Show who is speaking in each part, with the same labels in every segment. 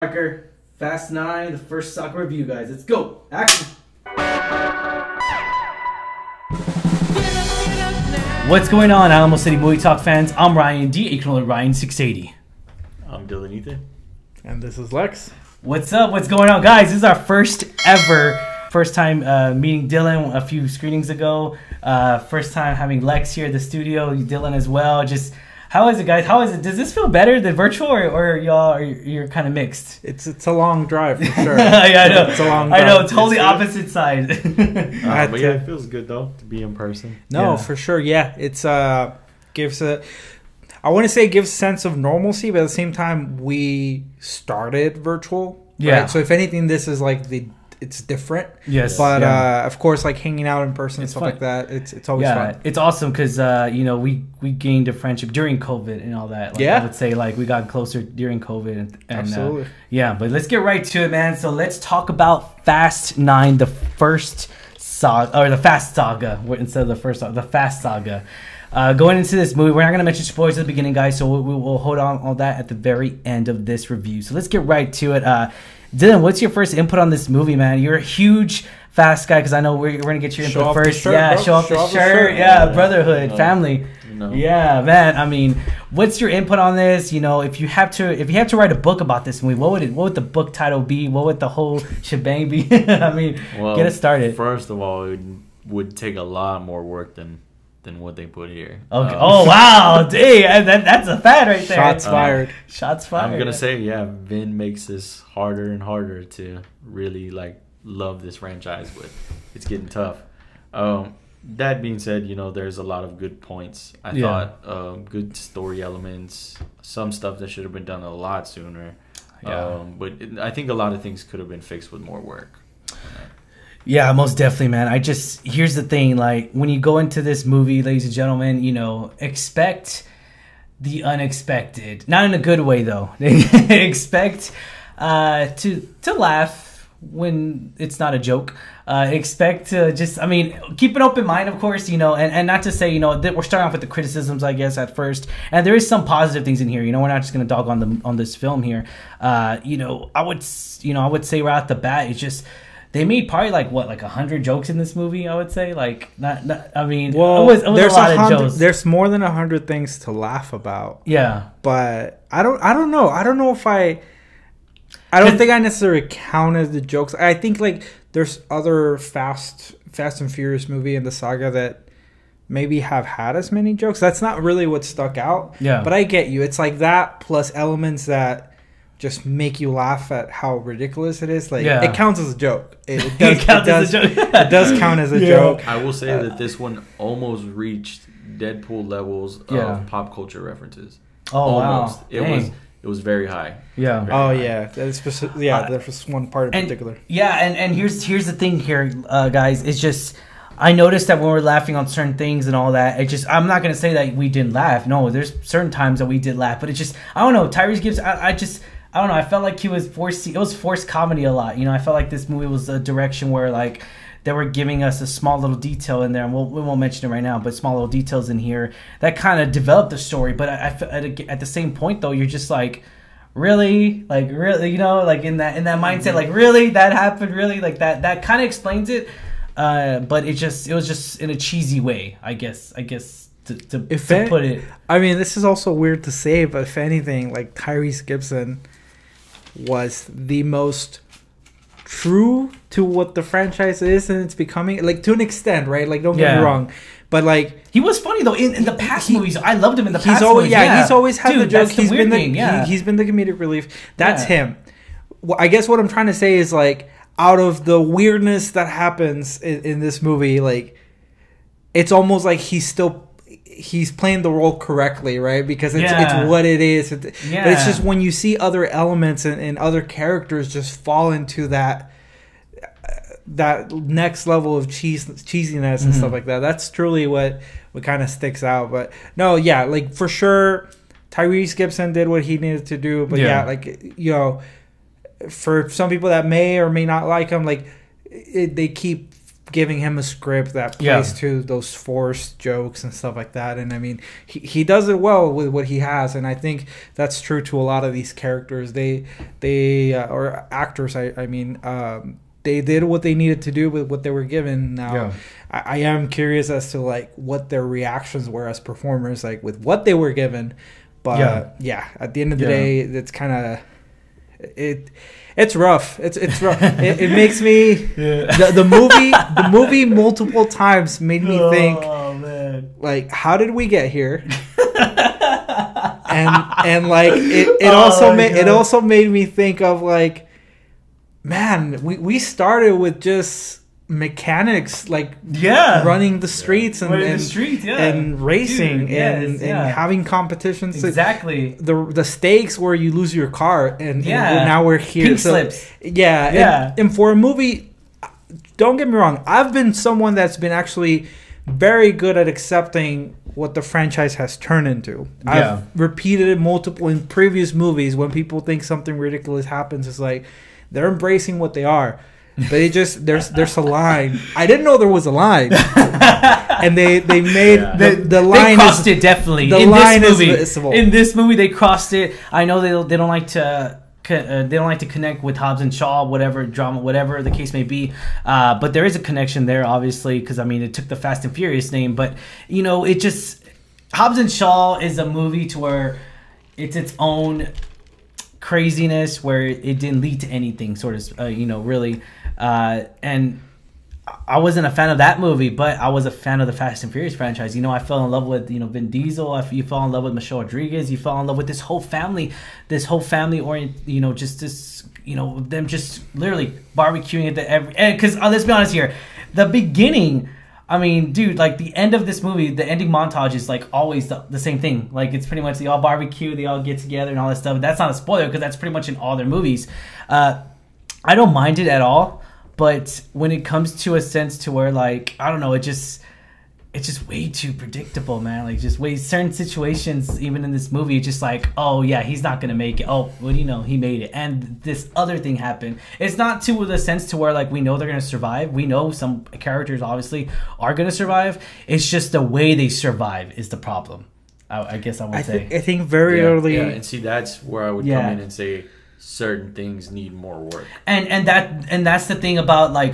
Speaker 1: Marker, Fast 9, the first Saga review, guys. Let's go. Action. What's going on, Alamo City Movie Talk fans? I'm Ryan D. You can call it Ryan 680.
Speaker 2: I'm Dylan Ethan.
Speaker 3: And this is Lex.
Speaker 1: What's up? What's going on, guys? This is our first time meeting Dylan a few screenings ago. First time having Lex here at the studio, Dylan as well. Just how is it, guys? How is it? Does this feel better than virtual, or you're kind of mixed?
Speaker 3: It's a long drive for sure.
Speaker 1: Yeah, I know.
Speaker 3: It's a long drive.
Speaker 1: I know, totally opposite side.
Speaker 2: But yeah, it feels good though to be in person.
Speaker 3: No, for sure. Yeah, it's gives a. I want to say it gives a sense of normalcy, but at the same time, we started virtual.
Speaker 1: Yeah.
Speaker 3: Right? So if anything, this is like it's different.
Speaker 1: Yes.
Speaker 3: But of course, like hanging out in person and stuff like that, it's always fun.
Speaker 1: It's awesome because we gained a friendship during COVID and all that. Like, I would say like we got closer during COVID and
Speaker 3: absolutely.
Speaker 1: But let's get right to it, man. So let's talk about Fast 9, the first saga, or the Fast Saga instead of the first saga, the Fast Saga. Going into this movie, we're not going to mention spoilers at the beginning, guys, so we'll hold on all that at the very end of this review. So let's get right to it. Dylan, what's your first input on this movie, man? You're a huge Fast guy, because I know we're going to get your input first. Show off the shirt. Yeah, brotherhood, family. No. Yeah, man. I mean, what's your input on this? You know, if you have to write a book about this movie, what would the book title be? What would the whole shebang be? I mean, get it started.
Speaker 2: First of all, it would take a lot more work than what they put here.
Speaker 1: Okay. Oh wow, dang, that's a fad right there.
Speaker 3: Shots fired.
Speaker 1: Shots fired.
Speaker 2: I'm gonna say, Vin makes this harder and harder to really like love this franchise with. It's getting tough. That being said, there's a lot of good points. I thought good story elements, some stuff that should have been done a lot sooner. But I think a lot of things could have been fixed with more work.
Speaker 1: Yeah, most definitely, man. Here's the thing, like, when you go into this movie, ladies and gentlemen, expect the unexpected. Not in a good way, though. Expect to laugh when it's not a joke. Expect to keep an open mind, of course, and not to say, that we're starting off with the criticisms, I guess, at first. And there is some positive things in here, we're not just going to dog on this film here. I would say right off the bat, it's just, they made probably like 100 jokes in this movie. I would say it was a lot of jokes.
Speaker 3: There's more than 100 things to laugh about.
Speaker 1: Yeah,
Speaker 3: but I don't know. I don't know if I don't think I necessarily count as the jokes. I think like there's other Fast and Furious movie in the saga that maybe have had as many jokes. That's not really what stuck out.
Speaker 1: Yeah,
Speaker 3: but I get you. It's like that plus elements that just make you laugh at how ridiculous it is. Like it counts as a joke. It does count as a joke.
Speaker 2: I will say that this one almost reached Deadpool levels of pop culture references.
Speaker 1: Oh,
Speaker 2: almost.
Speaker 1: Wow.
Speaker 2: It was very high.
Speaker 1: Yeah.
Speaker 2: Very
Speaker 3: high.
Speaker 2: Yeah.
Speaker 3: There was one part in particular.
Speaker 1: Yeah, and here's the thing here, guys. It's just, I noticed that when we're laughing on certain things and all that, I'm not gonna say that we didn't laugh. No, there's certain times that we did laugh, but it's just, I don't know. Tyrese Gibbs, I don't know. I felt like it was forced comedy a lot. I felt like this movie was a direction where like they were giving us a small little detail in there, and we won't mention it right now, but small little details in here that kind of developed the story. But at the same point though, you're just like, really, like in that mindset, like really that happened, really, like that kind of explains it. But it was just in a cheesy way, I guess. To put it.
Speaker 3: I mean, this is also weird to say, but if anything, like Tyrese Gibson was the most true to what the franchise is and it's becoming, like, to an extent, right? Like, don't get me wrong, but like
Speaker 1: he was funny though in the past movies. I loved him in the past movies.
Speaker 3: He's always had the joke.
Speaker 1: He's been the
Speaker 3: comedic relief. That's him. Well, I guess what I'm trying to say is, like, out of the weirdness that happens in this movie, like, it's almost like he's playing the role correctly, right? Because it's what it is. But it's just when you see other elements and other characters just fall into that next level of cheesiness and stuff like that. That's truly what kind of sticks out. But no, like for sure, Tyrese Gibson did what he needed to do. But for some people that may or may not like him, like they keep giving him a script that plays to those forced jokes and stuff like that. And I mean, he does it well with what he has, and I think that's true to a lot of these characters. They or actors. I mean, they did what they needed to do with what they were given. Now, I am curious as to like what their reactions were as performers, like with what they were given. But at the end of the day, it's kind of It's rough. It's rough. It makes me the movie multiple times made me think, like, how did we get here? and like it also made me think of like, man, we started with just mechanics, like running the streets and racing. Dude, and having competitions.
Speaker 1: Exactly.
Speaker 3: The stakes where you lose your car and now we're here.
Speaker 1: Pink slips.
Speaker 3: And for a movie, don't get me wrong, I've been someone that's been actually very good at accepting what the franchise has turned into. I've repeated it multiple in previous movies. When people think something ridiculous happens, it's like they're embracing what they are. But it just there's a line. I didn't know there was a line, and they made the line.
Speaker 1: They crossed it definitely.
Speaker 3: The
Speaker 1: in
Speaker 3: line
Speaker 1: this movie,
Speaker 3: is visible.
Speaker 1: In this movie, they crossed it. I know they don't like to. They don't like to connect with Hobbs and Shaw, whatever drama, whatever the case may be. But there is a connection there, obviously, because I mean it took the Fast and Furious name. But you know, it just Hobbs and Shaw is a movie to where it's its own craziness, where it didn't lead to anything, sort of, really. And I wasn't a fan of that movie, but I was a fan of the Fast and Furious franchise. You know, I fell in love with, Vin Diesel. You fell in love with Michelle Rodriguez. You fell in love with this whole family orient, just this, them just literally barbecuing at the every, because let's be honest here, the beginning, I mean, dude, like the end of this movie, the ending montage is like always the same thing. Like it's pretty much they all barbecue, they all get together and all that stuff. That's not a spoiler because that's pretty much in all their movies. I don't mind it at all. But when it comes to a sense to where, like, I don't know, it's just way too predictable, man. Like, just certain situations, even in this movie, it's just like, oh, yeah, he's not going to make it. Oh, what do you know? He made it. And this other thing happened. It's not to the sense to where, like, we know they're going to survive. We know some characters, obviously, are going to survive. It's just the way they survive is the problem, I guess I would say.
Speaker 3: I think very early...
Speaker 2: Yeah, and see, that's where I would come in and say... certain things need more work,
Speaker 1: and that's the thing about like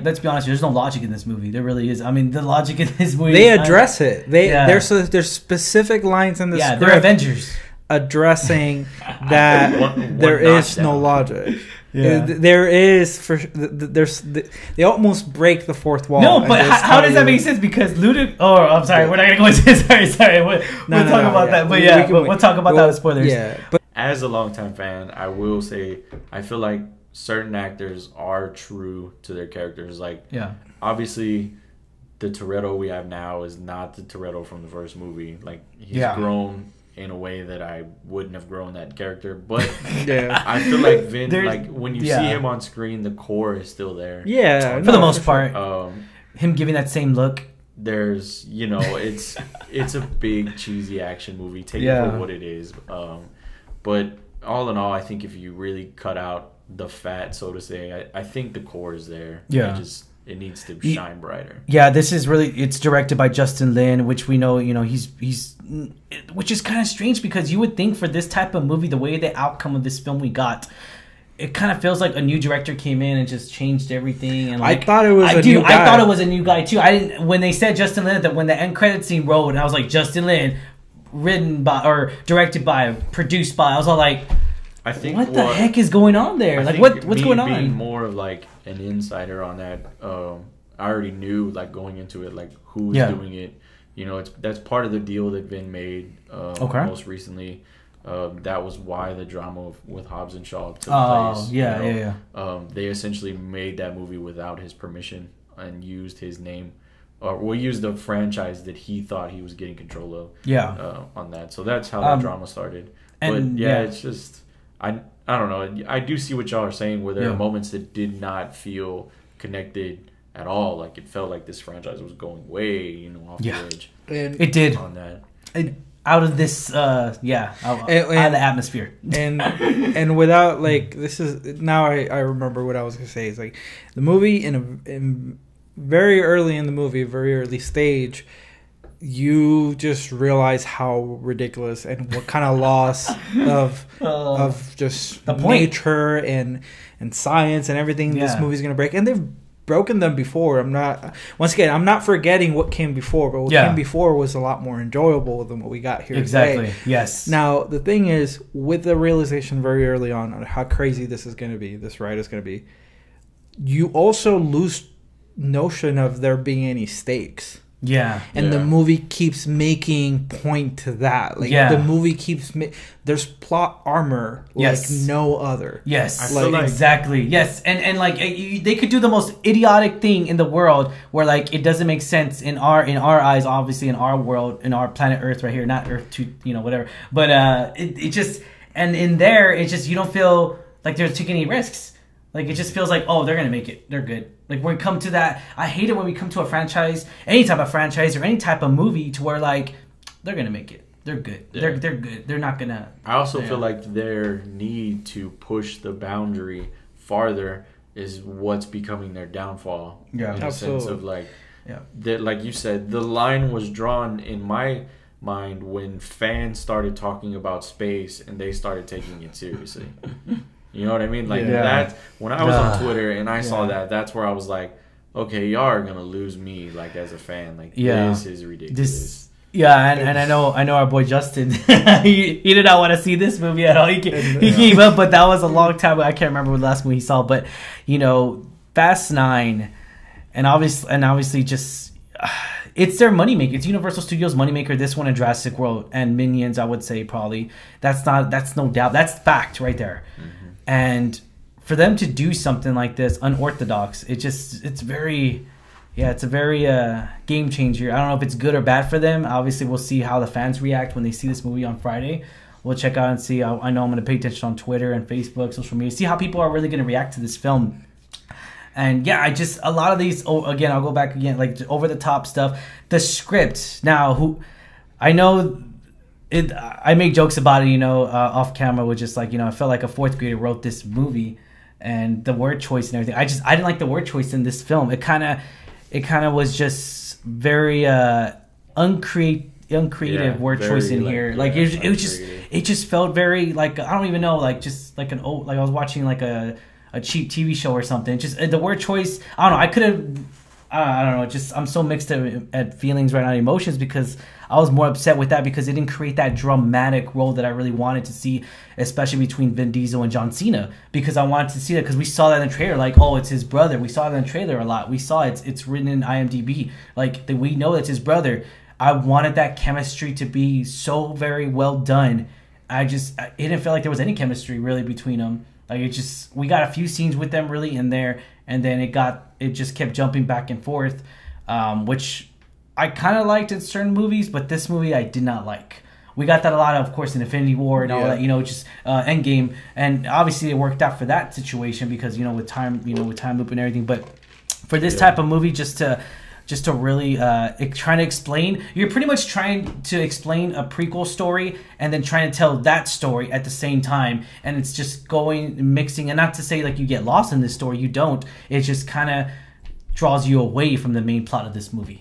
Speaker 1: let's be honest, there's no logic in this movie. There really is. I mean, the logic in this movie,
Speaker 3: they address it. There's specific lines in the script.
Speaker 1: They're Avengers
Speaker 3: addressing that there is no logic. There is they almost break the fourth wall.
Speaker 1: No, but how does that make sense? Because I'm sorry, we're not gonna go into this. Sorry. We'll talk about that. But we'll talk about that with spoilers.
Speaker 3: Yeah, but
Speaker 2: as a longtime fan, I will say I feel like certain actors are true to their characters. Like, obviously, the Toretto we have now is not the Toretto from the first movie. Like, he's grown in a way that I wouldn't have grown that character. But I feel like Vin, like when you see him on screen, the core is still there.
Speaker 1: Yeah, for the most part. Him giving that same look.
Speaker 2: There's, it's a big cheesy action movie. Take it for what it is. But all in all, I think if you really cut out the fat, so to say, I think the core is there.
Speaker 1: Yeah.
Speaker 2: It needs to shine brighter.
Speaker 1: Yeah, this is it's directed by Justin Lin, which we know, he's which is kind of strange because you would think for this type of movie, the way the outcome of this film we got, it kind of feels like a new director came in and just changed everything. And like,
Speaker 3: I thought it was a new guy.
Speaker 1: I thought it was a new guy too. I didn't, when they said Justin Lin, that when the end credit scene rolled, and I was like, Justin Lin, written by or directed by, produced by. I was all like, I think what the heck is going on there? Like what's going on?
Speaker 2: Being more of like an insider on that, I already knew like going into it like who was doing it. That's part of the deal that Vin made most recently. That was why the drama with Hobbs and Shaw took place. They essentially made that movie without his permission and used his name. Or we used the franchise that he thought he was getting control of. On that, so that's how that drama started. But it's just I don't know. I do see what y'all are saying, where there are moments that did not feel connected at all. Like it felt like this franchise was going way, off the edge.
Speaker 1: And it did
Speaker 2: on that.
Speaker 1: Out of this, out of the atmosphere,
Speaker 3: and without like this is now I remember what I was gonna say is like the movie in very early in the movie, very early stage, you just realize how ridiculous and what kind of loss of just nature and science and everything this movie's gonna break. And they've broken them before. I'm not forgetting what came before, but what came before was a lot more enjoyable than what we got here
Speaker 1: exactly
Speaker 3: today.
Speaker 1: Yes.
Speaker 3: Now the thing is, with the realization very early on how crazy this ride is gonna be, you also lose notion of there being any stakes.
Speaker 1: Yeah.
Speaker 3: And the movie keeps making point to that. Like the movie keeps there's plot armor like no other.
Speaker 1: Yes. Exactly. Yes. And like they could do the most idiotic thing in the world where like it doesn't make sense in our eyes, obviously, in our world, in our planet Earth right here, not Earth 2, whatever. But it just, and in there it just, you don't feel like they're taking any risks. Like, it just feels like, oh, they're going to make it. They're good. Like, when we come to that, I hate it when we come to a franchise, any type of franchise or any type of movie to where, like, they're going to make it. They're good. Yeah. They're good. They're not going to...
Speaker 2: I also feel like their need to push the boundary farther is what's becoming their downfall.
Speaker 3: Yeah,
Speaker 2: in
Speaker 3: absolutely.
Speaker 2: A sense of, like, like you said, the line was drawn in my mind when fans started talking about space and they started taking it seriously. You know what I mean? Like that. When I was on Twitter and I saw that, that's where I was like, okay, y'all are gonna lose me, like, as a fan. Like, this is ridiculous.
Speaker 1: And I know our boy Justin. he did not want to see this movie at all. He gave up, but that was a long time. I can't remember what the last movie he saw. But Fast 9, and obviously just. It's their moneymaker. It's Universal Studios' moneymaker. This one and Jurassic World and Minions, I would say, probably. That's no doubt. That's fact right there. Mm-hmm. And for them to do something like this, unorthodox, it's a very game changer. I don't know if it's good or bad for them. Obviously, we'll see how the fans react when they see this movie on Friday. We'll check out and see. I know I'm going to pay attention on Twitter and Facebook, social media, see how people are really going to react to this film. And a lot of these, again, I'll go back again, like over the top stuff. The script, now, I know I make jokes about it, off camera, with just like, I felt like a fourth grader wrote this movie and the word choice and everything. I didn't like the word choice in this film. It kind of was just very uncreative word choice in here. Like it just felt very like, I don't even know, like just like I was watching like a cheap TV show or something. Just the word choice, I don't know. I could have, I don't know. Just I'm so mixed at feelings right now, emotions, because I was more upset with that because it didn't create that dramatic role that I really wanted to see, especially between Vin Diesel and John Cena. Because I wanted to see that, because we saw that in the trailer, like, oh, it's his brother. We saw that in the trailer a lot. We saw it's written in IMDb, like that we know it's his brother. I wanted that chemistry to be so very well done. It didn't feel like there was any chemistry really between them. Like, we got a few scenes with them really in there, and then it just kept jumping back and forth, which I kind of liked in certain movies, but this movie I did not like. We got that a lot, of course, in Infinity War and all that, just Endgame, and obviously it worked out for that situation because with time loop and everything. But for this type of movie, just to really trying to explain, you're pretty much trying to explain a prequel story and then trying to tell that story at the same time, and it's just mixing, and not to say like you get lost in this story, you don't. It just kind of draws you away from the main plot of this movie.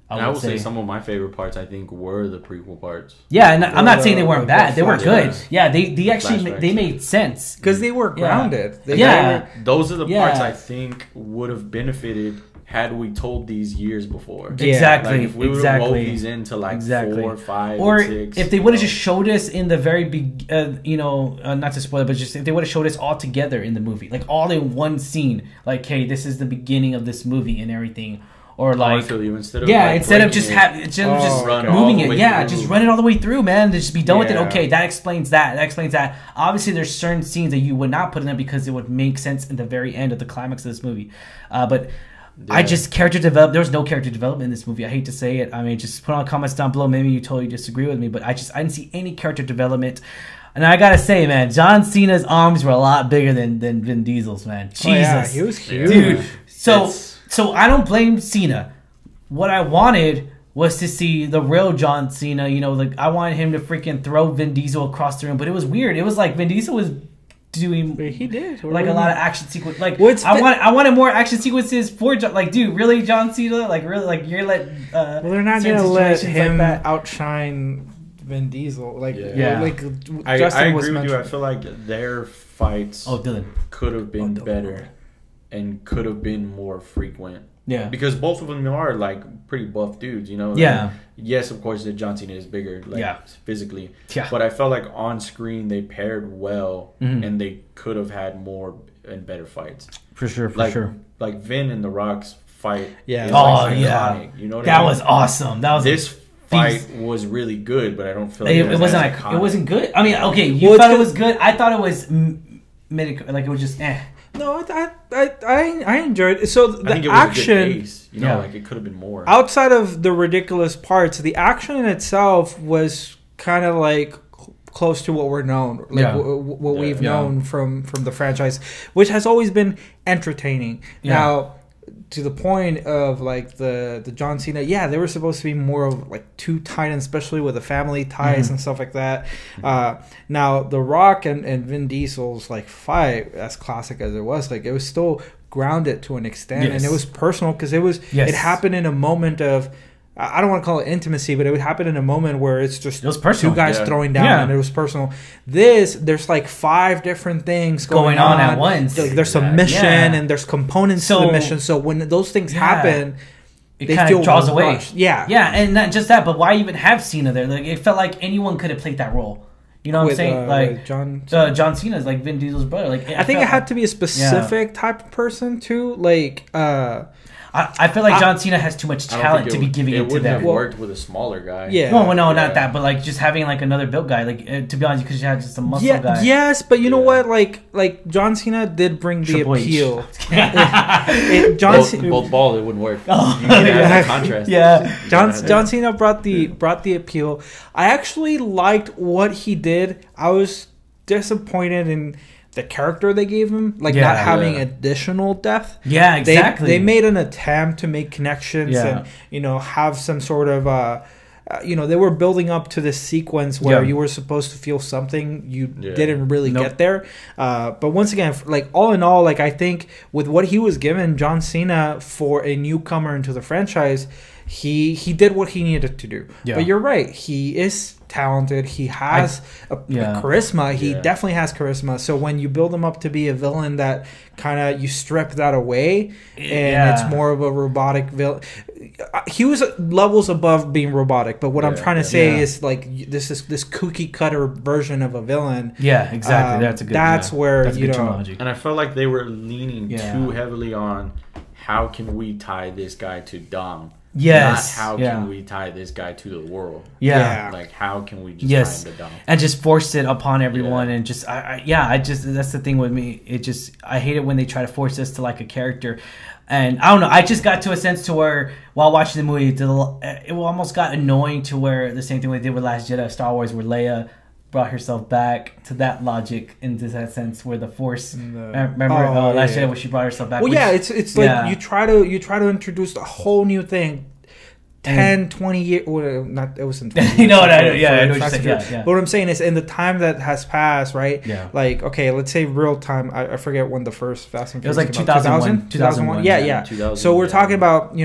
Speaker 2: I would say some of my favorite parts, I think, were the prequel parts.
Speaker 1: Yeah, and I'm not saying they weren't bad. They were good. Yeah, they actually they made sense
Speaker 3: because they were grounded.
Speaker 2: Those are the parts I think would have benefited had we told these years before.
Speaker 1: Exactly.
Speaker 2: Like if we would have rolled these into like 4, 5,
Speaker 1: or
Speaker 2: 6.
Speaker 1: If they would have just showed us in the very not to spoil it, but just if they would have showed us all together in the movie, like all in one scene, like, hey, this is the beginning of this movie and everything. Or like,
Speaker 2: instead of
Speaker 1: just moving it, just run it all the way through, man. Just be done with it. Okay, that explains that. That explains that. Obviously, there's certain scenes that you would not put in there because it would make sense in the very end of the climax of this movie. But I just character develop. There was no character development in this movie. I hate to say it. I mean, just put on comments down below. Maybe you totally disagree with me, but I didn't see any character development. And I gotta say, man, John Cena's arms were a lot bigger than Vin Diesel's, man. Jesus,
Speaker 3: he was huge,
Speaker 1: dude. So I don't blame Cena. What I wanted was to see the real John Cena. Like I wanted him to freaking throw Vin Diesel across the room, but it was weird. It was like Vin Diesel was doing
Speaker 3: He did
Speaker 1: like a lot of action sequence. Like
Speaker 3: What's
Speaker 1: I wanted more action sequences for like, dude, really, John Cena? Like really, like you're letting.
Speaker 3: Well, they're not
Speaker 1: certain
Speaker 3: gonna let
Speaker 1: situations
Speaker 3: him
Speaker 1: like that.
Speaker 3: outshine Vin Diesel. Like
Speaker 1: Yeah.
Speaker 3: like
Speaker 2: I
Speaker 3: Justin was
Speaker 2: agree with you. I
Speaker 3: mentioning.
Speaker 2: feel like their fights
Speaker 1: Dylan.
Speaker 2: could have been
Speaker 1: Dylan.
Speaker 2: better and could have been more frequent.
Speaker 1: Yeah.
Speaker 2: Because both of them are like pretty buff dudes, you know.
Speaker 1: Yeah.
Speaker 2: Like, yes, of course, John Cena is bigger, like physically.
Speaker 1: Yeah.
Speaker 2: But I felt like on screen they paired well,
Speaker 1: Mhm.
Speaker 2: and they could have had more and better fights.
Speaker 1: For sure.
Speaker 2: Like Vin and The Rock's fight.
Speaker 3: Yeah.
Speaker 2: is,
Speaker 1: Oh,
Speaker 2: like,
Speaker 1: yeah.
Speaker 2: iconic, you know what I
Speaker 1: That
Speaker 2: mean?
Speaker 1: was awesome. That was
Speaker 2: This fight was really good, but I don't feel like
Speaker 1: it wasn't
Speaker 2: as
Speaker 1: like
Speaker 2: iconic.
Speaker 1: it wasn't good. I mean, okay, you
Speaker 3: Well,
Speaker 1: thought
Speaker 3: it's
Speaker 1: it was good. I thought it was mid. Like it was just eh.
Speaker 3: No, I enjoyed it. So
Speaker 2: I think
Speaker 3: the
Speaker 2: it was a
Speaker 3: action
Speaker 2: good pace, you know, like it could have been more.
Speaker 3: outside of the ridiculous parts, the action in itself was kind of like close to what we're known, like
Speaker 1: Yeah.
Speaker 3: what we've
Speaker 1: Yeah.
Speaker 3: known from the franchise, which has always been entertaining.
Speaker 1: Yeah.
Speaker 3: Now, to the point of like the John Cena, yeah, they were supposed to be more of like two titans, especially with the family ties and stuff like that. Now, The Rock and Vin Diesel's like fight, as classic as it was, like it was still grounded to an extent, and it was personal because it happened in a moment of. I don't want to call it intimacy, but it would happen in a moment where it's just
Speaker 1: It was personal.
Speaker 3: two guys throwing down, and it was personal. There's like 5 different things going on at once. Like there's a mission and there's components to the mission. So when those things happen,
Speaker 1: it kind of draws away.
Speaker 3: Rushed. Yeah,
Speaker 1: and not just that, but why even have Cena there? Like it felt like anyone could have played that role. You know what I'm saying? Like John Cena's like Vin Diesel's brother. Like
Speaker 3: I think it had to be a specific type of person too. Like
Speaker 1: I feel like John Cena has too much talent to be giving it to them.
Speaker 2: It wouldn't have worked with a smaller guy.
Speaker 3: Yeah.
Speaker 1: Well, no, not that, but like just having like another built guy. Like to be honest, because you had just a muscle guy.
Speaker 3: Yes, but you know what? Like John Cena did bring
Speaker 1: Triple
Speaker 3: the appeal.
Speaker 2: Both ball, it wouldn't work. You can have that contrast.
Speaker 1: Yeah.
Speaker 3: John Cena brought the appeal. I actually liked what he did. I was disappointed in the character they gave him, like not having additional depth.
Speaker 1: Yeah, exactly.
Speaker 3: They made an attempt to make connections and have some sort of they were building up to this sequence where you were supposed to feel something, you didn't really get there. But once again, like all in all, like I think with what he was given, John Cena, for a newcomer into the franchise, he did what he needed to do. Yeah. But you're right, he is talented. He has a charisma. He definitely has charisma. So when you build him up to be a villain that kind of you strip that away and it's more of a robotic villain. He was levels above being robotic, but what I'm trying to say is like this is this cookie cutter version of a villain.
Speaker 1: Yeah, exactly. That's a good.
Speaker 3: That's where
Speaker 1: that's
Speaker 3: you know.
Speaker 1: terminology.
Speaker 2: And I felt like they were leaning too heavily on how can we tie this guy to Dom.
Speaker 1: Yes.
Speaker 2: Not how can we tie this guy to the world.
Speaker 1: Yeah.
Speaker 2: Like how can we just tie him to Dom.
Speaker 1: And just force it upon everyone and just I just that's the thing with me. It just I hate it when they try to force us to like a character. And I don't know, I just got to a sense to where while watching the movie it almost got annoying to where the same thing we did with Last Jedi, Star Wars, where Leia brought herself back to that logic into that sense where the Force remember Last Jedi where she brought herself back.
Speaker 3: Well, it's like you try to introduce a whole new thing. 10, 20 years, well, not it wasn't 20 years.
Speaker 1: You know what I know? Yeah, I know what you're saying.
Speaker 3: But what I'm saying is, in the time that has passed, right?
Speaker 1: Yeah.
Speaker 3: Like, okay, let's say real time. I forget when the first Fast and
Speaker 1: Furious. It was like
Speaker 3: 2001.
Speaker 1: 2001.
Speaker 3: Yeah.
Speaker 2: 2000,
Speaker 3: so we're talking about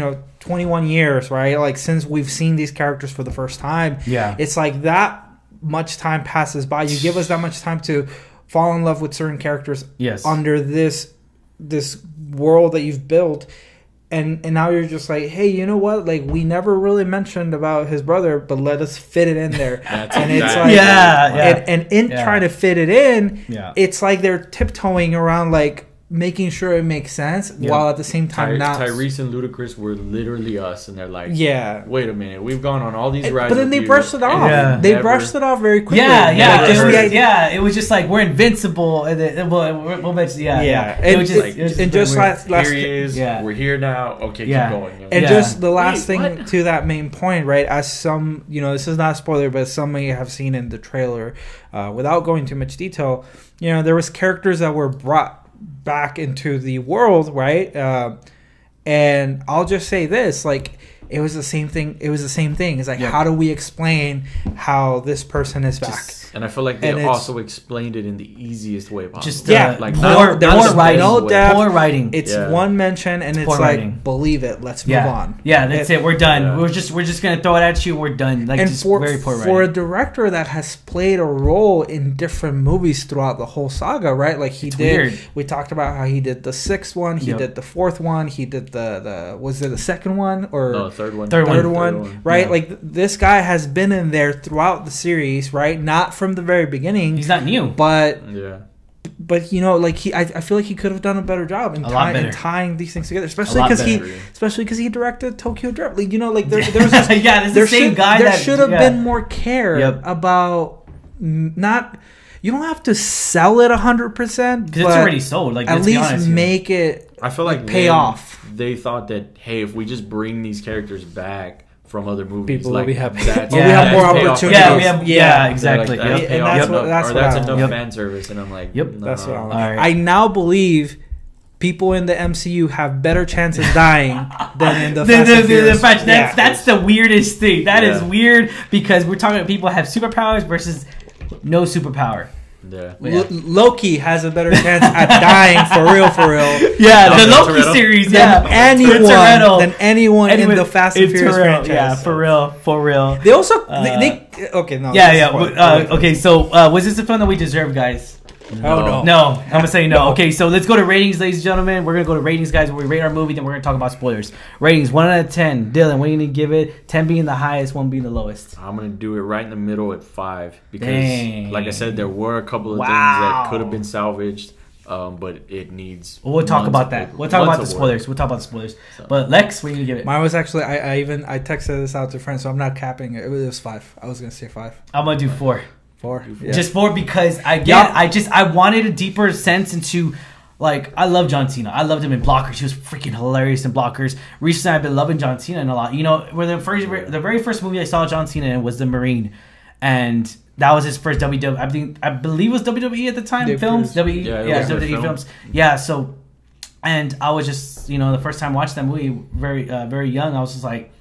Speaker 3: 21 years, right? Like since we've seen these characters for the first time.
Speaker 1: Yeah.
Speaker 3: It's like that much time passes by. You give us that much time to fall in love with certain characters.
Speaker 1: Yes.
Speaker 3: Under this world that you've built. And now you're just like, hey, you know what? Like, we never really mentioned about his brother, but let us fit it in there. And it's like, and in trying to fit it in, it's like they're tiptoeing around, like making sure it makes sense while at the same time not.
Speaker 2: Tyrese and Ludacris were literally us, and they're like, wait a minute, we've gone on all these rides.
Speaker 3: But then they brushed it off. They brushed it off very quickly.
Speaker 1: It was just like we're invincible, and then we'll mention
Speaker 3: It was just like, and just last
Speaker 2: we're here now. Okay, keep going.
Speaker 3: And just the last thing to that main point, right? As some, this is not a spoiler, but some may have seen in the trailer, without going too much detail, there was characters that were brought back into the world, right? And I'll just say this, like, it was the same thing. It's like, how do we explain how this person is back?
Speaker 2: And I feel like they also explained it in the easiest way possible.
Speaker 1: Just
Speaker 2: like
Speaker 1: poor writing.
Speaker 3: No depth.
Speaker 1: Poor writing.
Speaker 3: It's one mention, and it's like, believe it. Let's move on.
Speaker 1: Yeah, that's it. We're done. Yeah. We're just gonna throw it at you. We're done. Like,
Speaker 3: and
Speaker 1: just very poor writing.
Speaker 3: For a director that has played a role in different movies throughout the whole saga, right? Like he did. Weird. We talked about how he did the 6th one. He did the 4th one. He did the was it the 2nd one or
Speaker 2: no, third one?
Speaker 3: Third one. Right? Yeah. Like this guy has been in there throughout the series, right? Not from the very beginning.
Speaker 1: He's not new,
Speaker 3: but you know, like I feel like he could have done a better job in tying these things together, especially because he directed Tokyo Drift. Like, you know, like there was this,
Speaker 1: the same guy.
Speaker 3: There should have been more care about not. You don't have to sell it 100% because
Speaker 1: it's already sold. Like,
Speaker 3: at least make it.
Speaker 2: I feel like
Speaker 3: pay off.
Speaker 2: They thought that, hey, if we just bring these characters back from other movies,
Speaker 3: people
Speaker 2: like,
Speaker 3: will be happy.
Speaker 2: We
Speaker 3: have more opportunities.
Speaker 1: Exactly.
Speaker 2: Like,
Speaker 3: and that's
Speaker 2: enough fan service. And I'm like,
Speaker 3: that's what I'm like. I now believe people in the MCU have better chances dying than in the Fast and Furious.
Speaker 1: That's the weirdest thing. That is weird because we're talking about people have superpowers versus no superpower.
Speaker 2: Yeah.
Speaker 3: Loki has a better chance at dying for real.
Speaker 1: Yeah, the Loki series.
Speaker 3: Than anyone in the Fast and Furious franchise.
Speaker 1: Yeah, for real.
Speaker 3: They also okay. No.
Speaker 1: Okay, so was this the film that we deserve, guys?
Speaker 3: No.
Speaker 1: I'm gonna say no. Okay, so let's go to ratings, ladies and gentlemen. We're gonna go to ratings, guys, where we rate our movie, then we're gonna talk about spoilers. Ratings 1 out of 10. Dylan, what are you gonna give it? 10 being the highest, 1 being the lowest.
Speaker 2: I'm gonna do it right in the middle at 5 because, like I said, there were a couple of things that could have been salvaged, but it needs.
Speaker 1: We'll talk about that. We'll talk about the spoilers. So. But Lex, what are you gonna give it?
Speaker 3: Mine was actually I texted this out to friends, so I'm not capping it. It was 5. I was gonna say 5.
Speaker 1: I'm gonna do 4.
Speaker 3: 4.
Speaker 1: Yeah. Just 4 because I wanted a deeper sense into, like, I love John Cena. I loved him in Blockers. He was freaking hilarious in Blockers. Recently, I've been loving John Cena in a lot. You know, where the very first movie I saw John Cena in was The Marine, and that was his first WWE. I believe it was WWE at the time. Films, WWE films. Yeah. So, and I was just, you know, the first time watching that movie, very young. I was just like,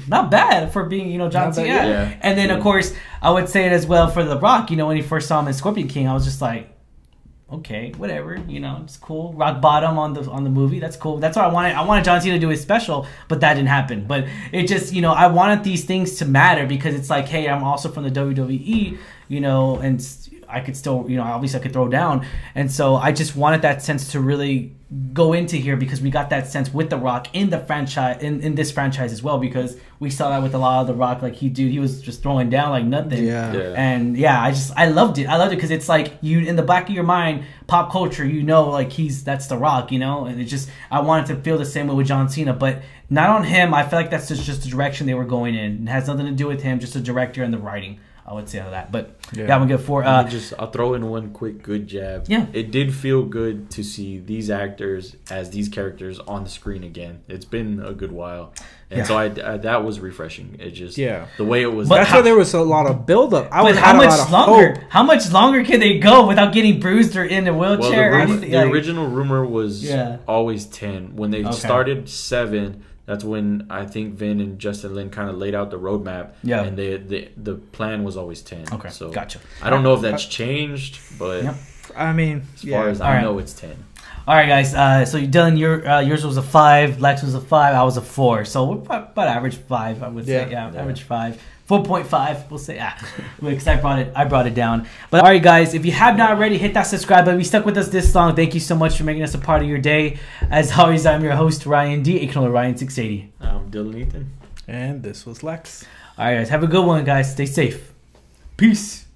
Speaker 1: not bad for being, you know, John Cena. Yeah. And then, of course, I would say it as well for The Rock. You know, when he first saw him in Scorpion King, I was just like, okay, whatever. You know, it's cool. Rock bottom on the movie. That's cool. That's what I wanted. I wanted John Cena to do his special, but that didn't happen. But it just, you know, I wanted these things to matter because it's like, hey, I'm also from the WWE, you know, and I could still, you know, obviously I could throw down. And so I just wanted that sense to really go into here because we got that sense with The Rock in the franchise, in this franchise as well, because we saw that with a lot of The Rock. Like, he was just throwing down like nothing. And I loved it because it's like, you, in the back of your mind, pop culture, you know, like that's The Rock, you know. And it just, I wanted to feel the same way with John Cena, but not on him. I feel like that's just the direction they were going in. It has nothing to do with him, just the director and the writing. I would say that, but I'm gonna get 4.
Speaker 2: I'll throw in one quick good jab.
Speaker 1: Yeah,
Speaker 2: it did feel good to see these actors as these characters on the screen again. It's been a good while, and so I that was refreshing. It just the way it was.
Speaker 3: But that's why there was a lot of buildup.
Speaker 1: How much longer can they go without getting bruised or in a wheelchair?
Speaker 2: Well, the original rumor was always 10. When they started 7. That's when I think Vin and Justin Lin kind of laid out the roadmap. Yeah. And the plan was always 10.
Speaker 1: Okay, so gotcha.
Speaker 2: I don't know if that's changed, but
Speaker 3: I mean,
Speaker 2: as far as I know, it's 10.
Speaker 1: All right, guys. So Dylan, yours was a 5. Lex was a 5. I was a 4. So we're about average 5, I would say. Yeah, average 5. 4.5, we'll say. Because I brought it down. But all right, guys, if you have not already, hit that subscribe button. If you stuck with us this long, thank you so much for making us a part of your day. As always, I'm your host, Ryan D. aka Ryan680.
Speaker 2: I'm Dylan Ethan.
Speaker 3: And this was Lex.
Speaker 1: All right, guys, have a good one, guys. Stay safe. Peace.